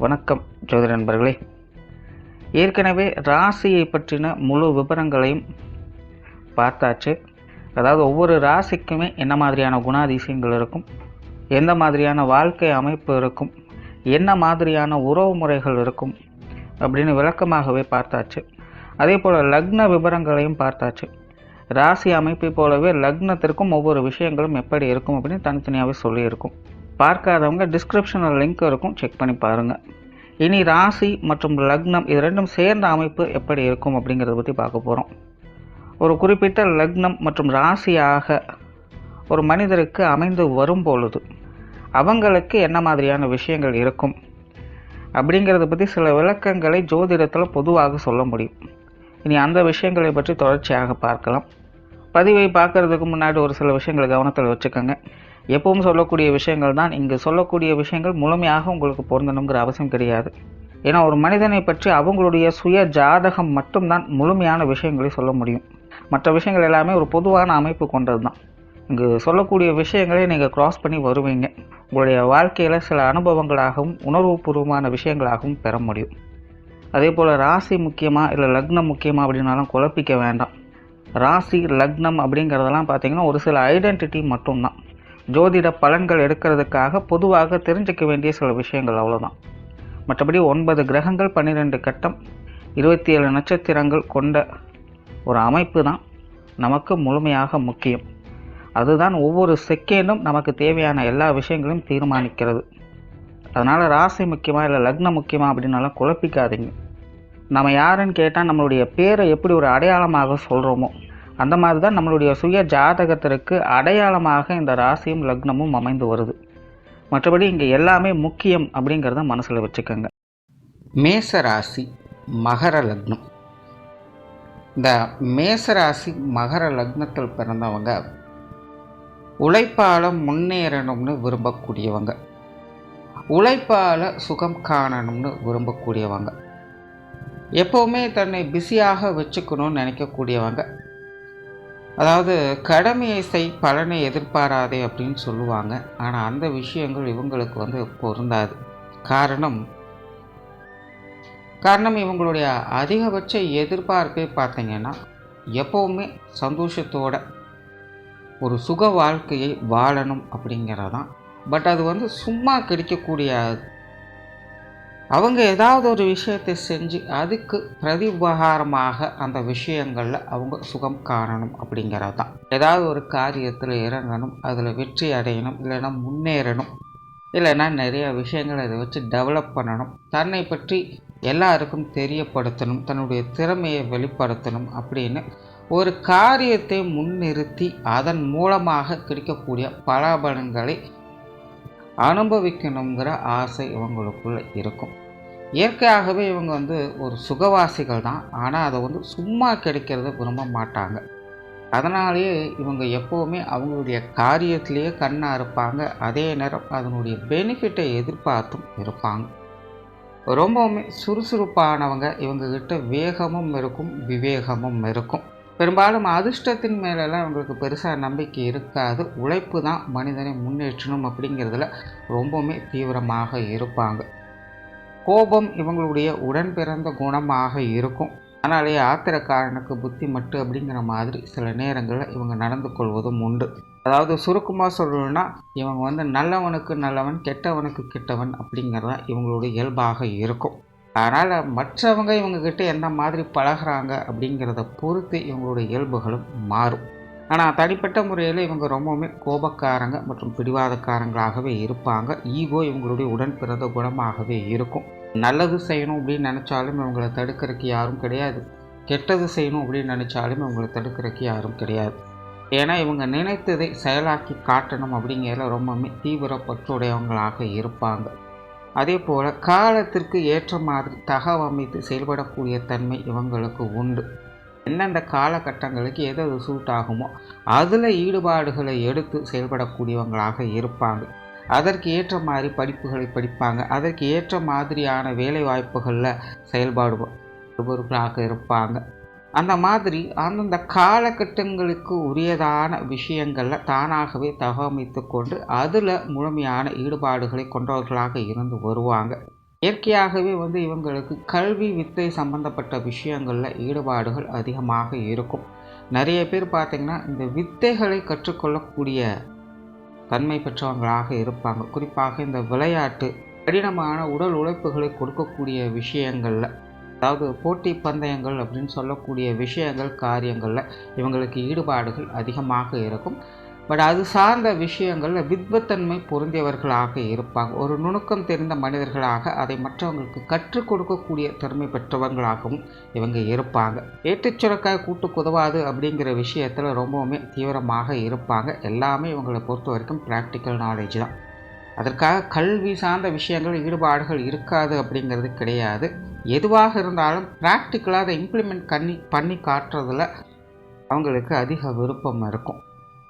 வணக்கம் ஜோதிட நண்பர்களே. ஏற்கனவே ராசியை பற்றின முழு விவரங்களையும் பார்த்தாச்சு. அதாவது ஒவ்வொரு ராசிக்குமே என்ன மாதிரியான குணாதிசயங்கள் இருக்கும், எந்த மாதிரியான வாழ்க்கை அமைப்பு இருக்கும், என்ன மாதிரியான உறவு முறைகள் இருக்கும் அப்படின்னு விளக்கமாகவே பார்த்தாச்சு. அதே போல் லக்ன விவரங்களையும் பார்த்தாச்சு. ராசி அமைப்பை போலவே லக்னத்திற்கும் ஒவ்வொரு விஷயங்களும் எப்படி இருக்கும் அப்படின்னு தனித்தனியாகவே சொல்லியிருக்கும். பார்க்காதவங்க டிஸ்கிரிப்ஷனில் லிங்க் இருக்கும், செக் பண்ணி பாருங்கள். இனி ராசி மற்றும் லக்னம் இது ரெண்டும் சேர்ந்த அமைப்பு எப்படி இருக்கும் அப்படிங்கிறத பற்றி பார்க்க போகிறோம். ஒரு குறிப்பிட்ட லக்னம் மற்றும் ராசியாக ஒரு மனிதருக்கு அமைந்து வரும் பொழுது அவங்களுக்கு என்ன மாதிரியான விஷயங்கள் இருக்கும் அப்படிங்கிறத பற்றி சில விளக்கங்களை ஜோதிடத்தில் பொதுவாக சொல்ல முடியும். இனி அந்த விஷயங்களை பற்றி தொடர்ச்சியாக பார்க்கலாம். பதிவை பார்க்குறதுக்கு முன்னாடி ஒரு சில விஷயங்களை கவனத்தில் வச்சுக்கோங்க. எப்பவும் சொல்லக்கூடிய விஷயங்கள் தான். இங்கு சொல்லக்கூடிய விஷயங்கள் முழுமையாக உங்களுக்கு பொருந்தணுங்கிற அவசியம் கிடையாது. ஏன்னா ஒரு மனிதனை பற்றி அவங்களுடைய சுய ஜாதகம் மட்டும்தான் முழுமையான விஷயங்களை சொல்ல முடியும். மற்ற விஷயங்கள் எல்லாமே ஒரு பொதுவான அமைப்பு கொண்டது தான். இங்கு சொல்லக்கூடிய விஷயங்களை நீங்கள் கிராஸ் பண்ணி வருவீங்க. உங்களுடைய வாழ்க்கையில் சில அனுபவங்களாகவும் உணர்வுபூர்வமான விஷயங்களாகவும் பெற முடியும். அதே போல் ராசி முக்கியமாக இல்லை லக்னம் முக்கியமாக அப்படின்னாலும் குழப்பிக்க வேண்டாம். ராசி லக்னம் அப்படிங்கிறதெல்லாம் பார்த்திங்கன்னா ஒரு சில ஐடென்டிட்டி மட்டும்தான். ஜோதிட பலன்கள் எடுக்கிறதுக்காக பொதுவாக தெரிஞ்சிக்க வேண்டிய சில விஷயங்கள் அவ்வளோதான். மற்றபடி 9 கிரகங்கள் 12 கட்டம் 27 நட்சத்திரங்கள் கொண்ட ஒரு அமைப்பு தான் நமக்கு முழுமையாக முக்கியம். அதுதான் ஒவ்வொரு செகண்டும் நமக்கு தேவையான எல்லா விஷயங்களையும் தீர்மானிக்கிறது. அதனால் ராசி முக்கியமாக இல்லை லக்னம் முக்கியமாக அப்படின்னாலும் குழப்பிக்காதீங்க. நம்ம யாருன்னு கேட்டால் நம்மளுடைய பேரை எப்படி ஒரு அடையாளமாக சொல்கிறோமோ அந்த மாதிரி தான் நம்மளுடைய சுய ஜாதகத்திற்கு அடையாளமாக இந்த ராசியும் லக்னமும் அமைந்து வருது. மற்றபடி இங்கே எல்லாமே முக்கியம் அப்படிங்கிறத மனசில் வச்சுக்கோங்க. மேச ராசி மகர லக்னம். இந்த மேச ராசி மகர லக்னத்தில் பிறந்தவங்க உழைப்பால் முன்னேறணும்னு விரும்பக்கூடியவங்க, உழைப்பால் சுகம் காணணும்னு விரும்பக்கூடியவங்க, எப்போவுமே தன்னை பிஸியாக வச்சுக்கணும்னு நினைக்கக்கூடியவங்க. அதாவது கடமையை செய் பலனை எதிர்பாராதே அப்படின்னு சொல்லுவாங்க. ஆனால் அந்த விஷயங்கள் இவங்களுக்கு பொருந்தாது. காரணம் இவங்களுடைய அதிகபட்ச எதிர்பார்ப்பை பார்த்தீங்கன்னா எப்போவுமே சந்தோஷத்தோட ஒரு சுக வாழ்க்கையை வாழணும் அப்படிங்கிறதான். பட் அது சும்மா கிடைக்கக்கூடிய அவங்க ஏதாவது ஒரு விஷயத்தை செஞ்சு அதுக்கு பிரதி உபகாரமாக அந்த விஷயங்களில் அவங்க சுகம் காணணும் அப்படிங்கிறது தான். ஏதாவது ஒரு காரியத்தில் இறங்கணும், அதில் வெற்றி அடையணும், இல்லைன்னா முன்னேறணும், இல்லைன்னா நிறைய விஷயங்களை அதை வச்சு டெவலப் பண்ணணும், தன்னை பற்றி எல்லாருக்கும் தெரியப்படுத்தணும், தன்னுடைய திறமையை வெளிப்படுத்தணும் அப்படின்னு ஒரு காரியத்தை முன்னிறுத்தி அதன் மூலமாக கிடைக்கக்கூடிய பலாபலன்களை அனுபவிக்கணுங்கிற ஆசை இவங்களுக்குள்ள இருக்கும். இயற்கையாகவே இவங்க ஒரு சுகவாசிகள் தான். ஆனால் அதை சும்மா கிடைக்கிறத விரும்ப மாட்டாங்க. அதனாலேயே இவங்க எப்போவுமே அவங்களுடைய காரியத்திலேயே கண்ணாக இருப்பாங்க. அதே நேரம் அதனுடைய பெனிஃபிட்டை எதிர்பார்த்தும் இருப்பாங்க. ரொம்பவுமே சுறுசுறுப்பானவங்க. இவங்ககிட்ட வேகமும் இருக்கும், விவேகமும் இருக்கும். பெரும்பாலும் அதிர்ஷ்டத்தின் மேலெல்லாம் இவங்களுக்கு பெருசாக நம்பிக்கை இருக்காது. உழைப்பு தான் மனிதனை முன்னேற்றணும் அப்படிங்கிறதுல ரொம்பவுமே தீவிரமாக இருப்பாங்க. கோபம் இவங்களுடைய உடன் பிறந்த குணமாக இருக்கும். அதனாலேயே ஆத்திரக்காரனுக்கு புத்தி மட்டு அப்படிங்கிற மாதிரி சில நேரங்களில் இவங்க நடந்து கொள்வதும் உண்டு. அதாவது சுருக்கமாக சொல்லணும்னா இவங்க நல்லவனுக்கு நல்லவன் கெட்டவனுக்கு கெட்டவன் அப்படிங்கிறதான் இவங்களுடைய இயல்பாக இருக்கும். அதனால் மற்றவங்க இவங்கக்கிட்ட எந்த மாதிரி பழகிறாங்க அப்படிங்கிறத பொறுத்து இவங்களுடைய இயல்புகளும் மாறும். ஆனால் தனிப்பட்ட முறையில் இவங்க ரொம்பவுமே கோபக்காரங்க மற்றும் பிடிவாதக்காரங்களாகவே இருப்பாங்க. ஈகோ இவங்களுடைய உடன் பிறந்த குணமாகவே இருக்கும். நல்லது செய்யணும் அப்படின்னு நினச்சாலும் இவங்களை தடுக்கிறதுக்கு யாரும் கிடையாது. கெட்டது செய்யணும் அப்படின்னு நினச்சாலும் இவங்களை தடுக்கிறதுக்கு யாரும் கிடையாது. ஏன்னா இவங்க நினைத்ததை செயலாக்கி காட்டணும் அப்படிங்கிறத ரொம்பவுமே தீவிர பற்றுடையவங்களாக இருப்பாங்க. அதே போல் காலத்திற்கு ஏற்ற மாதிரி தகவமைத்து செயல்படக்கூடிய தன்மை இவங்களுக்கு உண்டு. எந்தெந்த காலகட்டங்களுக்கு எது சூட் ஆகுமோ அதில் ஈடுபாடுகளை எடுத்து செயல்படக்கூடியவங்களாக இருப்பாங்க. அதற்கு ஏற்ற மாதிரி படிப்புகளை படிப்பாங்க. அதற்கு ஏற்ற மாதிரியான வேலை வாய்ப்புகளில் செயல்படுபவர்களாக இருப்பாங்க. அந்த மாதிரி அந்தந்த காலகட்டங்களுக்கு உரியதான விஷயங்களில் தானாகவே தகவமைத்து கொண்டு அதில் முழுமையான ஈடுபாடுகளை கொண்டவர்களாக இருந்து வருவாங்க. இயற்கையாகவே இவங்களுக்கு கல்வி வித்தை சம்பந்தப்பட்ட விஷயங்களில் ஈடுபாடுகள் அதிகமாக இருக்கும். நிறைய பேர் பார்த்திங்கன்னா இந்த வித்தைகளை கற்றுக்கொள்ளக்கூடிய தன்மை பெற்றவங்களாக இருப்பாங்க. குறிப்பாக இந்த விளையாட்டு, கடினமான உடல் உழைப்புகளை கொடுக்கக்கூடிய விஷயங்களில், அதாவது போட்டி பந்தயங்கள் அப்படின்னு சொல்லக்கூடிய விஷயங்கள், காரியங்களில் இவங்களுக்கு ஈடுபாடுகள் அதிகமாக இருக்கும். பட் அது சார்ந்த விஷயங்களில் வித்வத்தன்மை பொருந்தியவர்களாக இருப்பாங்க. ஒரு நுணுக்கம் தெரிந்த மனிதர்களாக அதை மற்றவங்களுக்கு கற்றுக் கொடுக்கக்கூடிய திறமை பெற்றவங்களாகவும் இவங்க இருப்பாங்க. ஏட்டுச்சுரக்காய் கூட்டுக்கு உதவாது அப்படிங்கிற விஷயத்தில் ரொம்பவுமே தீவிரமாக இருப்பாங்க. எல்லாமே இவங்களை பொறுத்த வரைக்கும் ப்ராக்டிக்கல் நாலேஜ் தான். அதற்காக கல்வி சார்ந்த விஷயங்கள் ஈடுபாடுகள் இருக்காது அப்படிங்கிறது கிடையாது. எதுவாக இருந்தாலும் ப்ராக்டிக்கலாக அதை இம்ப்ளிமெண்ட் பண்ணி காட்டுறதுல அவங்களுக்கு அதிக விருப்பம் இருக்கும்.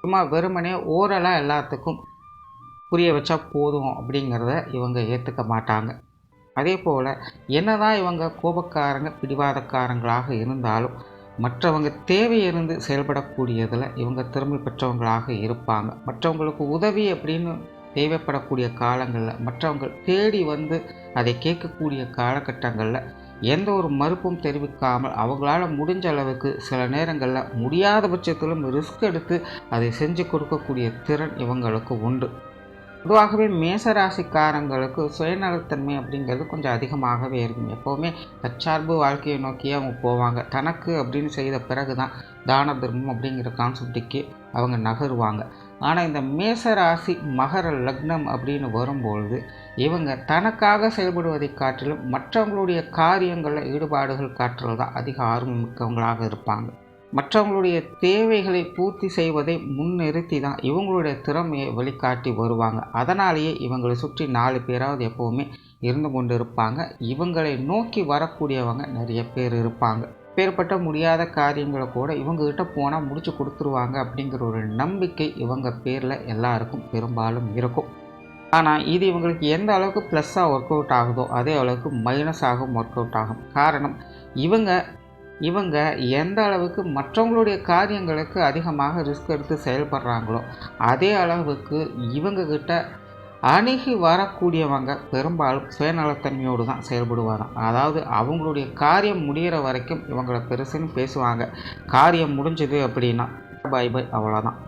சும்மா வெறுமனே ஓரலாக எல்லாத்துக்கும் புரிய வச்சா போதும் அப்படிங்கிறத இவங்க ஏற்றுக்க மாட்டாங்க. அதே போல் என்னதான் இவங்க கோபக்காரங்க, பிடிவாதக்காரங்களாக இருந்தாலும் மற்றவங்க தேவையிருந்து செயல்படக்கூடியதில் இவங்க திறமை பெற்றவங்களாக இருப்பாங்க. மற்றவங்களுக்கு உதவி அப்படின்னு தேவைப்படக்கூடிய காலங்களில், மற்றவங்க தேடி அதை கேட்கக்கூடிய காலகட்டங்களில் எந்த ஒரு மறுப்பும் தெரிவிக்காமல் அவங்களால முடிஞ்ச அளவுக்கு சில நேரங்களில் முடியாத பட்சத்திலும் ரிஸ்க் எடுத்து அதை செஞ்சு கொடுக்கக்கூடிய திறன் இவங்களுக்கு உண்டு. பொதுவாகவே மேசராசிக்காரங்களுக்கு சுயநலத்தன்மை அப்படிங்கிறது கொஞ்சம் அதிகமாகவே இருக்கும். எப்போவுமே தற்சார்பு வாழ்க்கையை நோக்கியே அவங்க போவாங்க. தனக்கு அப்படின்னு செய்த பிறகு தான் தான தர்மம் அப்படிங்கிற கான்செப்டுக்கு அவங்க நகருவாங்க. ஆனால் இந்த மேசராசி மகர லக்னம் அப்படின்னு வரும்பொழுது இவங்க தனக்காக செயல்படுவதை காட்டிலும் மற்றவங்களுடைய காரியங்களில் ஈடுபாடுகள் காட்டுறது தான் அதிக ஆர்வம் மிக்கவங்களாக இருப்பாங்க. மற்றவங்களுடைய தேவைகளை பூர்த்தி செய்வதை முன்னிறுத்தி தான் இவங்களுடைய திறமையை வெளிக்காட்டி வருவாங்க. அதனாலேயே இவங்களை சுற்றி 4 பேராவது எப்போவுமே இருந்து கொண்டு இருப்பாங்க. இவங்களை நோக்கி வரக்கூடியவங்க நிறைய பேர் இருப்பாங்க. பேர்பட்ட முடியாத காரியங்களை கூட இவங்ககிட்ட போனால் முடிச்சு கொடுத்துருவாங்க அப்படிங்கிற ஒரு நம்பிக்கை இவங்க பேரில் எல்லாருக்கும் பெரும்பாலும் இருக்கும். ஆனால் இது இவங்களுக்கு எந்த அளவுக்கு ப்ளஸ்ஸாக ஒர்க் அவுட் ஆகுதோ அதே அளவுக்கு மைனஸாகவும் ஒர்க் அவுட் ஆகும். காரணம், இவங்க எந்த அளவுக்கு மற்றவங்களுடைய காரியங்களுக்கு அதிகமாக ரிஸ்க் எடுத்து செயல்படுறாங்களோ அதே அளவுக்கு இவங்கக்கிட்ட அணுகி வரக்கூடியவங்க பெரும்பாலும் சுயநலத்தன்மையோடு தான் செயல்படுவாங்க. அதாவது அவங்களுடைய காரியம் முடிகிற வரைக்கும் இவங்களை பெருசுன்னு பேசுவாங்க. காரியம் முடிஞ்சது அப்படின்னா பை பை, அவ்வளோதான்.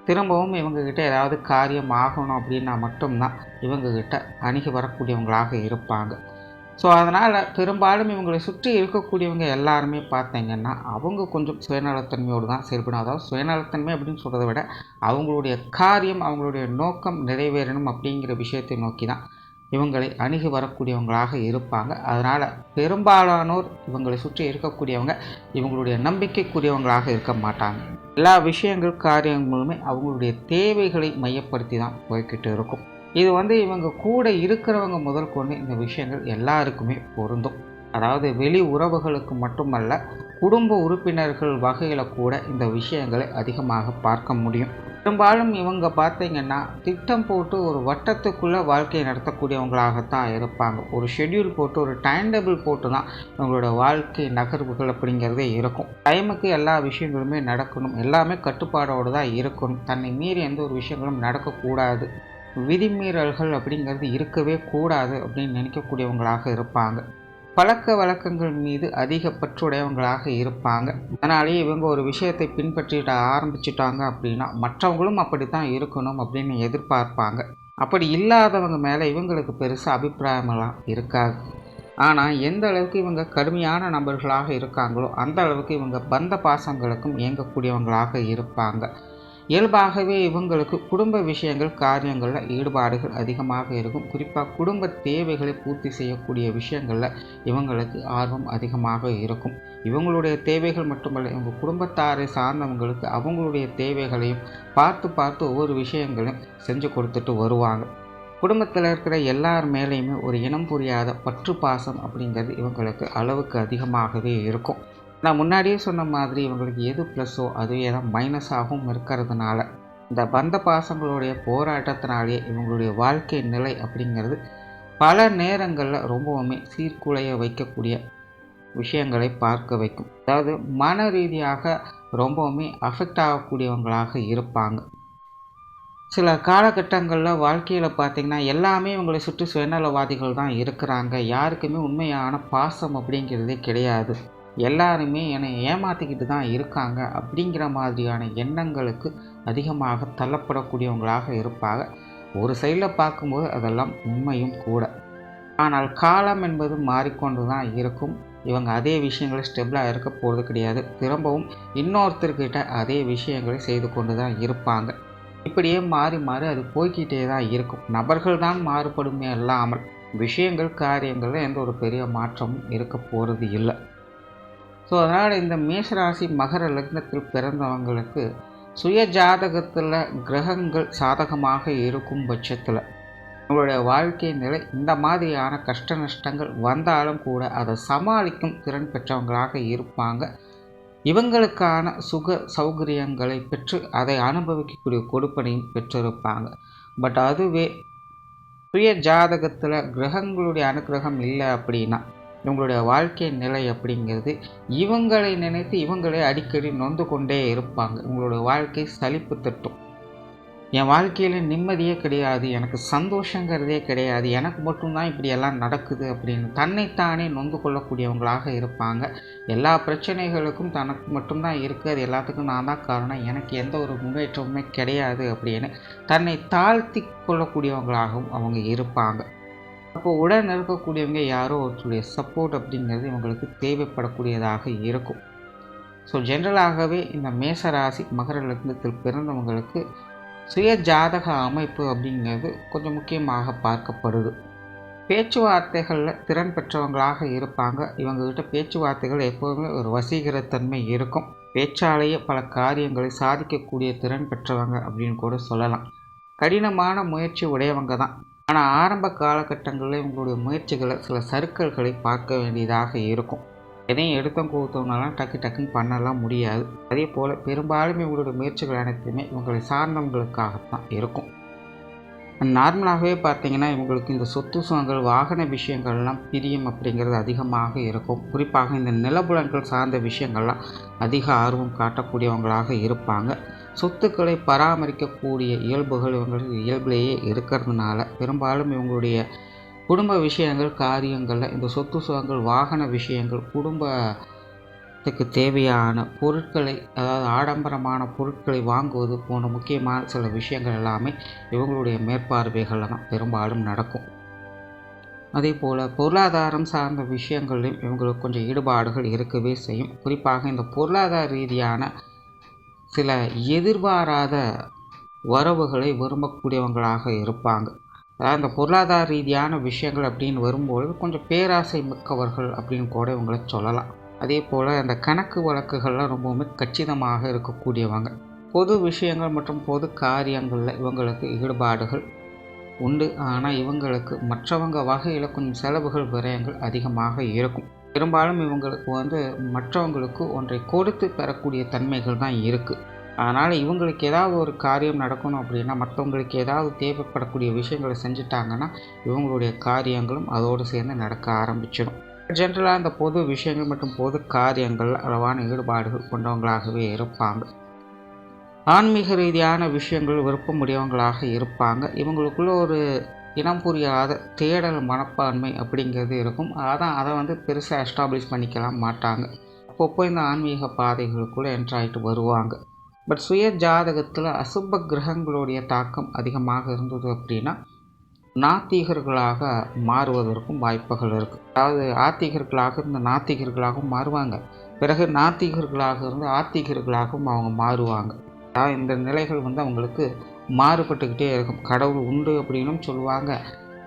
திரும்பவும் இவங்கக்கிட்ட ஏதாவது காரியம் ஆகணும் அப்படின்னா மட்டும்தான் இவங்கக்கிட்ட அணுகி வரக்கூடியவங்களாக இருப்பாங்க. ஸோ அதனால் பெரும்பாலும் இவங்களை சுற்றி இருக்கக்கூடியவங்க எல்லாருமே பார்த்தீங்கன்னா அவங்க கொஞ்சம் சுயநலத்தன்மையோடு தான் செயல்படும். அதாவது சுயநலத்தன்மை அப்படின்னு சொல்கிறத விட அவங்களுடைய காரியம், அவங்களுடைய நோக்கம் நிறைவேறணும் அப்படிங்கிற விஷயத்தை நோக்கி தான் இவங்களை அணுகி வரக்கூடியவங்களாக இருப்பாங்க. அதனால் பெரும்பாலானோர் இவங்களை சுற்றி இருக்கக்கூடியவங்க இவங்களுடைய நம்பிக்கைக்குரியவங்களாக இருக்க மாட்டாங்க. எல்லா விஷயங்கள், காரியங்களுமே அவங்களுடைய தேவைகளை மையப்படுத்தி தான் போய்கிட்டு இருக்கும். இது இவங்க கூட இருக்கிறவங்க முதல் கொண்டு இந்த விஷயங்கள் எல்லாருக்குமே பொருந்தும். அதாவது வெளி உறவுகளுக்கு மட்டுமல்ல, குடும்ப உறுப்பினர்கள் வகையில் கூட இந்த விஷயங்களை அதிகமாக பார்க்க முடியும். பெரும்பாலும் இவங்க பார்த்தீங்கன்னா திட்டம் போட்டு ஒரு வட்டத்துக்குள்ளே வாழ்க்கையை நடத்தக்கூடியவங்களாகத்தான் இருப்பாங்க. ஒரு ஷெட்யூல் போட்டு, ஒரு டைம் டேபிள் போட்டு தான் இவங்களோட வாழ்க்கை நகர்வுகள் அப்படிங்கிறதே இருக்கும். டைமுக்கு எல்லா விஷயங்களுமே நடக்கணும், எல்லாமே கட்டுப்பாடோடு தான் இருக்கணும், தன்னை மீறி எந்த ஒரு விஷயங்களும் நடக்கக்கூடாது, விதிமீறல்கள் அப்படிங்கிறது இருக்கவே கூடாது அப்படின்னு நினைக்கக்கூடியவங்களாக இருப்பாங்க. பழக்க வழக்கங்கள் மீது அதிக பற்றுடையவங்களாக இருப்பாங்க. அதனாலேயே இவங்க ஒரு விஷயத்தை பின்பற்றிட ஆரம்பிச்சிட்டாங்க அப்படின்னா மற்றவங்களும் அப்படித்தான் இருக்கணும் அப்படின்னு எதிர்பார்ப்பாங்க. அப்படி இல்லாதவங்க மேலே இவங்களுக்கு பெருசாக அபிப்பிராயமெல்லாம் இருக்காது. ஆனால் எந்த அளவுக்கு இவங்க கடுமையான நபர்களாக இருக்காங்களோ அந்த அளவுக்கு இவங்க பந்த பாசங்களுக்கும் இயங்கக்கூடியவங்களாக இருப்பாங்க. இயல்பாகவே இவங்களுக்கு குடும்ப விஷயங்கள், காரியங்களில் ஈடுபாடுகள் அதிகமாக இருக்கும். குறிப்பாக குடும்ப தேவைகளை பூர்த்தி செய்யக்கூடிய விஷயங்களில் இவங்களுக்கு ஆர்வம் அதிகமாக இருக்கும். இவங்களுடைய தேவைகள் மட்டுமல்ல, இவங்க குடும்பத்தாரை சார்ந்தவங்களுக்கு அவங்களுடைய தேவைகளையும் பார்த்து ஒவ்வொரு விஷயங்களையும் செஞ்சு கொடுத்துட்டு வருவாங்க. குடும்பத்தில் இருக்கிற எல்லார் மேலேயுமே ஒரு இனம் புரியாத பற்று பாசம் அப்படிங்கிறது இவங்களுக்கு அளவுக்கு அதிகமாகவே இருக்கும். நான் முன்னாடியே சொன்ன மாதிரி இவங்களுக்கு எது ப்ளஸ்ஸோ அதுவே தான் மைனஸாகவும் இருக்கிறதுனால இந்த பந்த பாசங்களுடைய போராட்டத்தினாலேயே இவங்களுடைய வாழ்க்கை நிலை அப்படிங்கிறது பல நேரங்களில் ரொம்பவுமே சீர்குலைய வைக்கக்கூடிய விஷயங்களை பார்க்க வைக்கும். அதாவது மன ரீதியாக ரொம்பவுமே அஃபெக்ட் ஆகக்கூடியவங்களாக இருப்பாங்க. சில காலகட்டங்களில் வாழ்க்கையில் பார்த்திங்கன்னா எல்லாமே இவங்களை சுற்றி சுயநலவாதிகள் தான் இருக்கிறாங்க. யாருக்குமே உண்மையான பாசம் அப்படிங்கிறதே கிடையாது. எல்லாருமே என்னை ஏமாற்றிக்கிட்டு தான் இருக்காங்க அப்படிங்கிற மாதிரியான எண்ணங்களுக்கு அதிகமாக தள்ளப்படக்கூடியவங்களாக இருப்பாங்க. ஒரு சைடில் பார்க்கும்போது அதெல்லாம் உண்மையும் கூட. ஆனால் காலம் என்பது மாறிக்கொண்டு தான் இருக்கும். இவங்க அதே விஷயங்களை ஸ்டெபிளாக இருக்க போகிறது கிடையாது. திரும்பவும் இன்னொருத்தர்கிட்ட அதே விஷயங்களை செய்து கொண்டு தான் இருப்பாங்க. இப்படியே மாறி மாறி அது போய்கிட்டே தான் இருக்கும். நபர்கள் தான் மாறுபடுமே அல்லாமல் விஷயங்கள் காரியங்களில் எந்த ஒரு பெரிய மாற்றமும் இருக்க போகிறது இல்லை. ஸோ அதனால் இந்த மேஷராசி மகர லக்னத்தில் பிறந்தவங்களுக்கு சுய ஜாதகத்தில் கிரகங்கள் சாதகமாக இருக்கும் பட்சத்தில் உங்களுடைய வாழ்க்கை நிலை இந்த மாதிரியான கஷ்ட நஷ்டங்கள் வந்தாலும் கூட அதை சமாளிக்கும் திறன் பெற்றவங்களாக இருப்பாங்க. இவங்களுக்கான சுக சௌகரியங்களை பெற்று அதை அனுபவிக்கக்கூடிய கொடுப்பனையும் பெற்றிருப்பாங்க. பட் அதுவே சுய ஜாதகத்தில் கிரகங்களுடைய அனுகிரகம் இல்லை அப்படின்னா இவங்களுடைய வாழ்க்கை நிலை அப்படிங்கிறது இவங்களை நினைத்து இவங்களே அடிக்கடி நொந்து கொண்டே இருப்பாங்க. இவங்களுடைய வாழ்க்கை சலிப்பு தட்டும். என் வாழ்க்கையில் நிம்மதியே கிடையாது, எனக்கு சந்தோஷங்கிறதே கிடையாது, எனக்கு மட்டும்தான் இப்படியெல்லாம் நடக்குது அப்படின்னு தன்னைத்தானே நொந்து கொள்ளக்கூடியவங்களாக இருப்பாங்க. எல்லா பிரச்சனைகளுக்கும் தனக்கு மட்டும்தான் இருக்குது, அது எல்லாத்துக்கும் நான் தான் காரணம், எனக்கு எந்த ஒரு முன்னேற்றமுமே கிடையாது அப்படின்னு தன்னை தாழ்த்தி கொள்ளக்கூடியவங்களாகவும் அவங்க இருப்பாங்க. அப்போது உடன் இருக்கக்கூடியவங்க யாரோ ஒருத்தருடைய சப்போர்ட் அப்படிங்கிறது இவங்களுக்கு தேவைப்படக்கூடியதாக இருக்கும். ஸோ ஜென்ரலாகவே இந்த மேஷராசி மகர லக்னத்தில் பிறந்தவங்களுக்கு சுய ஜாதக அமைப்பு அப்படிங்கிறது கொஞ்சம் முக்கியமாக பார்க்கப்படுது. பேச்சுவார்த்தைகளில் திறன் பெற்றவங்களாக இருப்பாங்க. இவங்ககிட்ட பேச்சுவார்த்தைகள் எப்போதுமே ஒரு வசீகரத்தன்மை இருக்கும். பேச்சாலேயே பல காரியங்களை சாதிக்கக்கூடிய திறன் பெற்றவங்க அப்படின்னு கூட சொல்லலாம். கடினமான முயற்சி உடையவங்க தான். ஆனால் ஆரம்ப காலகட்டங்களில் இவங்களுடைய முயற்சிகளை சில சறுக்கல்களை பார்க்க வேண்டியதாக இருக்கும். எதையும் எடுத்தோம் கூத்தோம்னாலாம் டக்குன்னு பண்ணலாம் முடியாது. அதே போல் பெரும்பாலும் இவங்களுடைய முயற்சிகள் அனைத்துமே இவங்களை சார்ந்தவங்களுக்காகத்தான் இருக்கும். நார்மலாகவே பார்த்திங்கன்னா இவங்களுக்கு இந்த சொத்து சுகங்கள் வாகன விஷயங்கள்லாம் பிரியம் அப்படிங்கிறது அதிகமாக இருக்கும். குறிப்பாக இந்த நிலபுலன்கள் சார்ந்த விஷயங்கள்லாம் அதிக ஆர்வம் காட்டக்கூடியவங்களாக இருப்பாங்க. சொத்துக்களை பராமரிக்கக்கூடிய இயல்புகள் இவங்களுக்கு இயல்பிலேயே இருக்கிறதுனால பெரும்பாலும் இவங்களுடைய குடும்ப விஷயங்கள் காரியங்களில் இந்த சொத்து சுகங்கள் வாகன விஷயங்கள் குடும்பத்துக்கு தேவையான பொருட்களை, அதாவது ஆடம்பரமான பொருட்களை வாங்குவது போன்ற முக்கியமான சில விஷயங்கள் எல்லாமே இவங்களுடைய மேற்பார்வைகளில் தான் பெரும்பாலும் நடக்கும். அதே போல் பொருளாதாரம் சார்ந்த விஷயங்களையும் இவங்களுக்கு கொஞ்சம் ஈடுபாடுகள் இருக்கவே செய்யும். குறிப்பாக இந்த பொருளாதார ரீதியான சில எதிர்பாராத வரவுகளை விரும்பக்கூடியவங்களாக இருப்பாங்க. அதாவது இந்த பொருளாதார ரீதியான விஷயங்கள் அப்படின்னு வரும்பொழுது கொஞ்சம் பேராசை மிக்கவர்கள் அப்படின்னு கூட இவங்களை சொல்லலாம். அதே போல் அந்த கணக்கு வழக்குகள்லாம் ரொம்பவுமே கச்சிதமாக இருக்கக்கூடியவங்க. பொது விஷயங்கள் மற்றும் பொது காரியங்களில் இவங்களுக்கு ஈடுபாடுகள் உண்டு. ஆனால் இவங்களுக்கு மற்றவங்க வகையில் கொஞ்சம் செலவுகள் விரயங்கள் அதிகமாக இருக்கும். பெரும்பாலும் இவங்களுக்கு மற்றவங்களுக்கு ஒன்றை கொடுத்து பெறக்கூடிய தன்மைகள் தான் இருக்குது. அதனால் இவங்களுக்கு ஏதாவது ஒரு காரியம் நடக்கணும் அப்படின்னா மற்றவங்களுக்கு ஏதாவது தேவைப்படக்கூடிய விஷயங்களை செஞ்சுட்டாங்கன்னா இவங்களுடைய காரியங்களும் அதோடு சேர்ந்து நடக்க ஆரம்பிச்சிடும். ஜென்ரலாக இந்த பொது விஷயங்கள் மற்றும் பொது காரியங்கள் அளவான ஈடுபாடுகள் கொண்டவங்களாகவே இருப்பாங்க. ஆன்மீக ரீதியான விஷயங்கள் விருப்பமுடையவங்களாக இருப்பாங்க. இவங்களுக்குள்ள ஒரு இனம் புரியாத தேடல் மனப்பான்மை அப்படிங்கிறது இருக்கும். அதான் அதை பெருசாக எஸ்டாப்ளிஷ் பண்ணிக்கலாம் மாட்டாங்க. அப்பப்போ இந்த ஆன்மீக பாதைகளுக்குள்ளே என்ட்ராயிட்டு வருவாங்க. பட் சுய ஜாதகத்தில் அசுப கிரகங்களுடைய தாக்கம் அதிகமாக இருந்தது அப்படின்னா நாத்திகர்களாக மாறுவதற்கும் வாய்ப்புகள் இருக்குது. அதாவது ஆத்திகர்களாக இருந்து நாத்திகர்களாகவும் மாறுவாங்க, பிறகு நாத்திகர்களாக இருந்து ஆத்திகர்களாகவும் அவங்க மாறுவாங்க. அதாவது இந்த நிலைகள் அவங்களுக்கு மாறுபட்டுக்கிட்டே இருக்கும். கடவுள் உண்டு அப்படின்னும் சொல்லுவாங்க,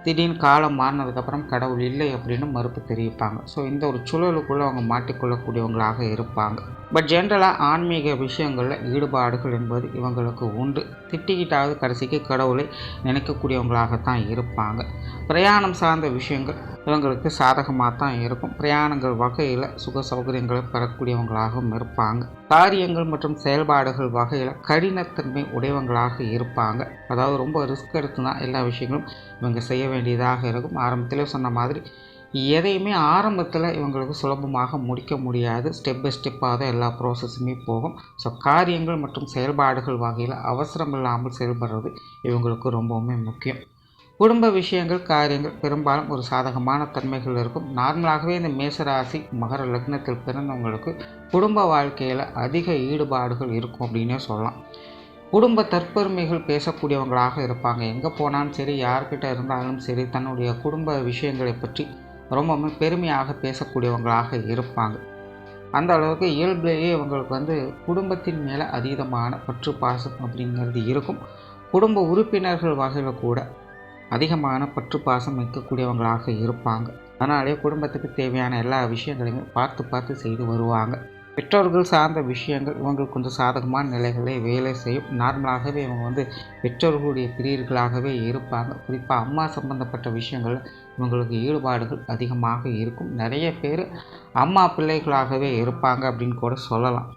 திடீர்னு காலம் மாறினதுக்கப்புறம் கடவுள் இல்லை அப்படின்னு மறுப்பு தெரிவிப்பாங்க. ஸோ இந்த ஒரு சூழலுக்குள்ளே அவங்க மாட்டிக்கொள்ளக்கூடியவங்களாக இருப்பாங்க. பட் ஜென்ரலாக ஆன்மீக விஷயங்களில் ஈடுபாடுகள் என்பது இவங்களுக்கு உண்டு. திட்டிக்கிட்டாவது கடைசிக்கு கடவுளை நினைக்கக்கூடியவங்களாகத்தான் இருப்பாங்க. பிரயாணம் சார்ந்த விஷயங்கள் இவங்களுக்கு சாதகமாக தான் இருக்கும். பிரயாணங்கள் வகையில் சுக சௌகரியங்களை பெறக்கூடியவங்களாகவும் இருப்பாங்க. காரியங்கள் மற்றும் செயல்பாடுகள் வகையில் கடினத்தன்மை உடையவங்களாக இருப்பாங்க. அதாவது ரொம்ப ரிஸ்க் எடுத்து தான் எல்லா விஷயங்களும் இவங்க செய்ய வேண்டியதாக இருக்கும். ஆரம்பத்திலே சொன்ன மாதிரி எதையுமே ஆரம்பத்தில் இவங்களுக்கு சுலபமாக முடிக்க முடியாது. ஸ்டெப் பை ஸ்டெப்பாக தான் எல்லா ப்ராசஸுமே போகும். ஸோ காரியங்கள் மற்றும் செயல்பாடுகள் வகையில் அவசரம் இல்லாமல் செயல்படுறது இவங்களுக்கு ரொம்பவுமே முக்கியம். குடும்ப விஷயங்கள், காரியங்கள் பெரும்பாலும் ஒரு சாதகமான தன்மைகள் இருக்கும். நார்மலாகவே இந்த மேசராசி மகர லக்னத்தில் பிறந்தவங்களுக்கு குடும்ப வாழ்க்கையில் அதிக ஈடுபாடுகள் இருக்கும் அப்படின்னே சொல்லலாம். குடும்ப தற்பெருமைகள் பேசக்கூடியவங்களாக இருப்பாங்க. எங்கே போனாலும் சரி, யார்கிட்ட இருந்தாலும் சரி, தன்னுடைய குடும்ப விஷயங்களை பற்றி ரொம்பவுமே பெருமையாக பேசக்கூடியவங்களாக இருப்பாங்க. அந்த அளவுக்கு இயல்பிலேயே இவங்களுக்கு குடும்பத்தின் மேலே அதீதமான பற்று பாசம் அப்படிங்கிறது இருக்கும். குடும்ப உறுப்பினர்கள் வகையில் கூட அதிகமான பற்று பாசம் வைக்கக்கூடியவங்களாக இருப்பாங்க. அதனாலே குடும்பத்துக்கு தேவையான எல்லா விஷயங்களையுமே பார்த்து செய்து வருவாங்க. பெற்றோர்கள் சார்ந்த விஷயங்கள் இவங்களுக்கு கொஞ்சம் சாதகமான நிலைகளை வேலை செய்யும். நார்மலாகவே இவங்க பெற்றோர்களுடைய பிரியர்களாகவே இருப்பாங்க. குறிப்பாக அம்மா சம்பந்தப்பட்ட விஷயங்கள் இவங்களுக்கு ஈடுபாடுகள் அதிகமாக இருக்கும். நிறைய பேர் அம்மா பிள்ளைகளாகவே இருப்பாங்க அப்படின்னு கூட சொல்லலாம்.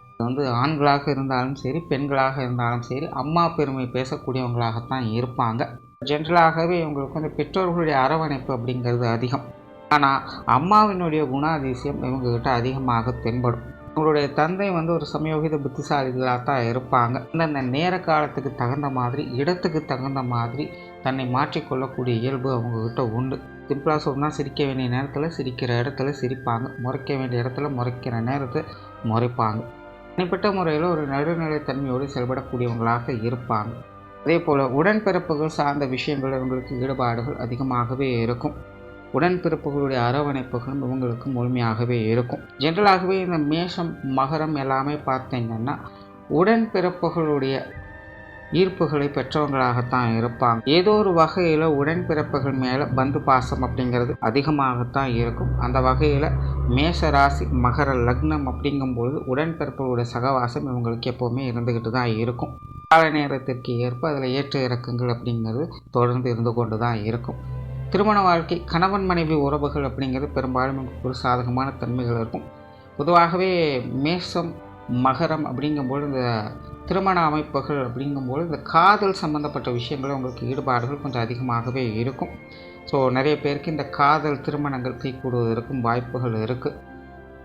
ஆண்களாக இருந்தாலும் சரி, பெண்களாக இருந்தாலும் சரி, அம்மா பெருமை பேசக்கூடியவங்களாகத்தான் இருப்பாங்க. ஜென்ரலாகவே இவங்களுக்கு பெற்றோர்களுடைய அரவணைப்பு அப்படிங்கிறது அதிகம். ஆனால் அம்மாவினுடைய குணாதிசயம் இவங்ககிட்ட அதிகமாக தென்படும். இவங்களுடைய தந்தை ஒரு சமயோகித புத்திசாலிகளாக தான் இருப்பாங்க. அந்த நேர காலத்துக்கு தகுந்த மாதிரி, இடத்துக்கு தகுந்த மாதிரி தன்னை மாற்றிக்கொள்ளக்கூடிய இயல்பு அவங்கக்கிட்ட உண்டு. சிம்பிளாக சொன்னால், சிரிக்க வேண்டிய நேரத்தில் சிரிக்கிற இடத்துல சிரிப்பாங்க, முறைக்க வேண்டிய இடத்துல முறைக்கிற நேரத்தை முறைப்பாங்க. தனிப்பட்ட முறையில் ஒரு நடுநிலைத்தன்மையோடு செயல்படக்கூடியவங்களாக இருப்பாங்க. அதே போல் உடன்பிறப்புகள் சார்ந்த விஷயங்கள் இவங்களுக்கு ஈடுபாடுகள் அதிகமாகவே இருக்கும். உடன்பிறப்புகளுடைய அரவணைப்புகளும் இவங்களுக்கு முழுமையாகவே இருக்கும். ஜென்ரலாகவே இந்த மேஷம், மகரம் எல்லாமே பார்த்தீங்கன்னா உடன்பிறப்புகளுடைய ஈர்ப்புகளை பெற்றவங்களாகத்தான் இருப்பாங்க. ஏதோ ஒரு வகையில் உடன்பிறப்புகள் மேலே பந்து பாசம் அப்படிங்கிறது அதிகமாகத்தான் இருக்கும். அந்த வகையில் மேஷ ராசி மகர லக்னம் அப்படிங்கும்போது உடன்பிறப்புகளுடைய சகவாசம் இவங்களுக்கு எப்போவுமே இருந்துக்கிட்டு தான் இருக்கும். கால நேரத்திற்கு ஏற்ப அதில் ஏற்ற இறக்கங்கள் அப்படிங்கிறது தொடர்ந்து இருந்து கொண்டு தான் இருக்கும். திருமண வாழ்க்கை, கணவன் மனைவி உறவுகள் அப்படிங்கிறது பெரும்பாலும் ஒரு சாதகமான தன்மைகள் இருக்கும். பொதுவாகவே மேஷம், மகரம் அப்படிங்கும்போது இந்த திருமண அமைப்புகள் அப்படிங்கும்போது இந்த காதல் சம்மந்தப்பட்ட விஷயங்கள் உங்களுக்கு ஈடுபாடுகள் கொஞ்சம் அதிகமாகவே இருக்கும். ஸோ நிறைய பேருக்கு இந்த காதல் திருமணங்கள் கைகூடுவதற்கும் வாய்ப்புகள் இருக்குது.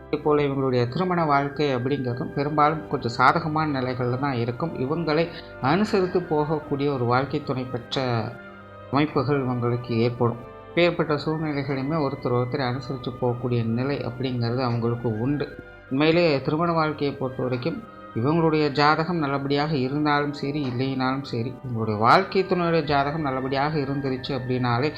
இதேபோல் இவங்களுடைய திருமண வாழ்க்கை அப்படிங்கிறதும் பெரும்பாலும் கொஞ்சம் சாதகமான நிலைகளில் தான் இருக்கும். இவங்களை அனுசரித்து போகக்கூடிய ஒரு வாழ்க்கை துணை பெற்ற அமைப்புகள் இவங்களுக்கு ஏற்படும். ஏற்பட்ட சூழ்நிலைகளையுமே ஒருத்தர் அனுசரித்து போகக்கூடிய நிலை அப்படிங்கிறது அவங்களுக்கு உண்டு. உண்மையிலே திருமண வாழ்க்கையை பொறுத்த வரைக்கும் இவங்களுடைய ஜாதகம் நல்லபடியாக இருந்தாலும் சரி, இல்லைனாலும் சரி, இவங்களுடைய வாழ்க்கை துணையுடைய ஜாதகம் நல்லபடியாக இருந்துருச்சு அப்படின்னாலே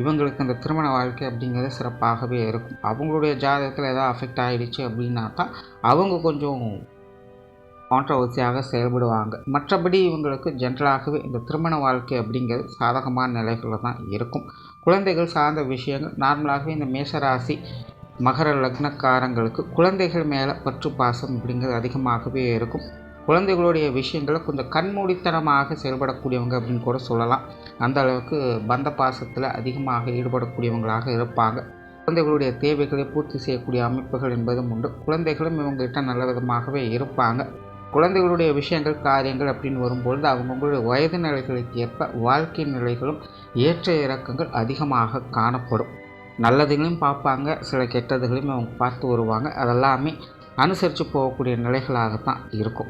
இவங்களுக்கு அந்த திருமண வாழ்க்கை அப்படிங்கிறது சிறப்பாகவே இருக்கும். அவங்களுடைய ஜாதகத்தில் எதாவது அஃபெக்ட் ஆகிடுச்சு அப்படின்னா தான் அவங்க கொஞ்சம் கான்ட்ரவர்சியாக செயல்படுவாங்க. மற்றபடி இவங்களுக்கு ஜென்ரலாகவே இந்த திருமண வாழ்க்கை அப்படிங்கிறது சாதகமான நிலைகளில் தான் இருக்கும். குழந்தைகள் சார்ந்த விஷயங்கள் நார்மலாகவே இந்த மேஷராசி மகர லக்னக்காரங்களுக்கு குழந்தைகள் மேலே பற்று பாசம் அப்படிங்கிறது அதிகமாகவே இருக்கும். குழந்தைகளுடைய விஷயங்களை கொஞ்சம் கண்மூடித்தனமாக செயல்படக்கூடியவங்க அப்படின்னு கூட சொல்லலாம். அந்த அளவுக்கு பந்த பாசத்தில் அதிகமாக ஈடுபடக்கூடியவங்களாக இருப்பாங்க. குழந்தைகளுடைய தேவைகளை பூர்த்தி செய்யக்கூடிய அமைப்புகள் என்பதும் உண்டு. குழந்தைகளும் இவங்ககிட்ட நல்ல விதமாகவே இருப்பாங்க. குழந்தைகளுடைய விஷயங்கள், காரியங்கள் அப்படின்னு வரும்பொழுது அவங்களுடைய வயது நிலைகளுக்கு ஏற்ப வாழ்க்கை நிலைகளும் ஏற்ற இறக்கங்கள் அதிகமாக காணப்படும். நல்லதுகளையும் பார்ப்பாங்க, சில கெட்டதுகளையும் அவங்க பார்த்து வருவாங்க. அதெல்லாமே அனுசரித்து போகக்கூடிய நிலைகளாகத்தான் இருக்கும்.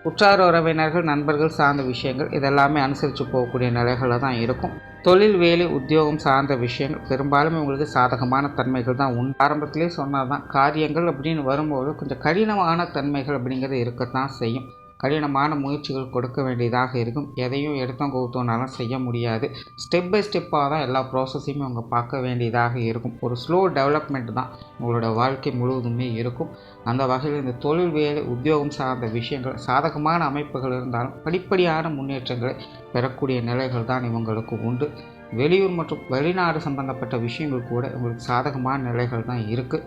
உற்றார் உறவினர்கள், நண்பர்கள் சார்ந்த விஷயங்கள் இதெல்லாமே அனுசரித்து போகக்கூடிய நிலைகளில் தான் இருக்கும். தொழில், வேலை, உத்தியோகம் சார்ந்த விஷயங்கள் பெரும்பாலும் இவங்களுக்கு சாதகமான தன்மைகள் தான் உண்டு. ஆரம்பத்திலே சொன்னால் தான் காரியங்கள் அப்படின்னு வரும்போது கொஞ்சம் கடினமான தன்மைகள் அப்படிங்கிறது இருக்கத்தான் செய்யும். கடினமான முயற்சிகள் கொடுக்க வேண்டியதாக இருக்கும். எதையும் எடுத்தோம் கவுத்தோனாலும் செய்ய முடியாது. ஸ்டெப் பை ஸ்டெப்பாக தான் எல்லா ப்ராசஸையுமே அவங்க பார்க்க வேண்டியதாக இருக்கும். ஒரு ஸ்லோ டெவலப்மெண்ட் தான் உங்களோட வாழ்க்கை முழுவதுமே இருக்கும். அந்த வகையில் இந்த தொழில், வேலை, உத்தியோகம் சார்ந்த விஷயங்கள் சாதகமான அமைப்புகள் இருந்தாலும் படிப்படியான முன்னேற்றங்களை பெறக்கூடிய நிலைகள் தான் இவங்களுக்கு உண்டு. வெளியூர் மற்றும் வெளிநாடு சம்பந்தப்பட்ட விஷயங்கள் கூட இவங்களுக்கு சாதகமான நிலைகள் தான் இருக்குது.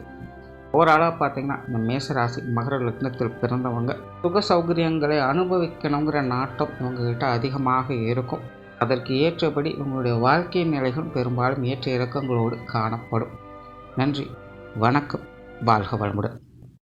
ஓவராலாக பார்த்திங்கன்னா இந்த மேஷராசி மகர லக்னத்தில் பிறந்தவங்க சுக சௌகரியங்களை அனுபவிக்கணுங்கிற நாட்டம் இவங்ககிட்ட அதிகமாக இருக்கும். அதற்கு ஏற்றபடி இவங்களுடைய வாழ்க்கை நிலைகள் பெரும்பாலும் ஏற்ற இறக்கங்களோடு காணப்படும். நன்றி, வணக்கம், வாழ்க வளமுடன்.